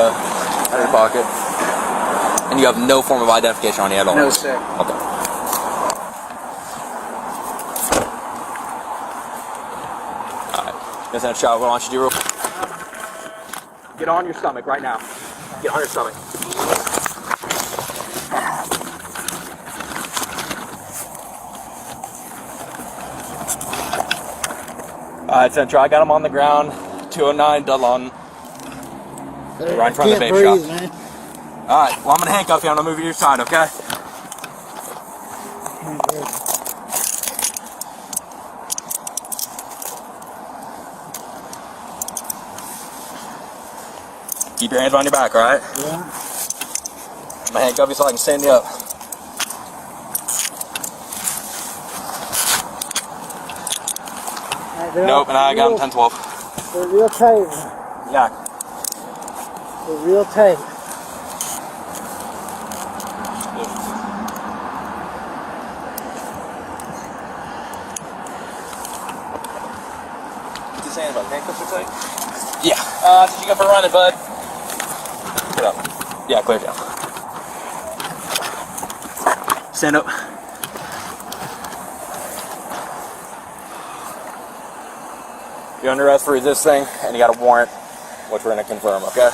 out of your pocket. And you have no form of identification on you at all? No, sir. Okay. Alright. Guess that shot, what I want you to do real quick. Get on your stomach right now. Get on your stomach. Alright, Central, I got him on the ground. 209, Dudlon. Right in front of the vape shop. Man. Alright, well, I'm going to handcuff you. I'm going to move you to your side, okay? Keep your hands on your back, alright? Yeah. I'm going to handcuff you so I can stand you up. Nope, and I got him 10-12. They're real tight. Yeah. They're real tight. What's he saying about handcuffs are tight? Yeah. Did you go for running, bud? Get up. Yeah, clear down. Stand up. You're under arrest for resisting, and you got a warrant, which we're going to confirm, okay?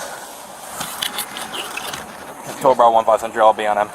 Told Bar 15 Central, I'll be on him.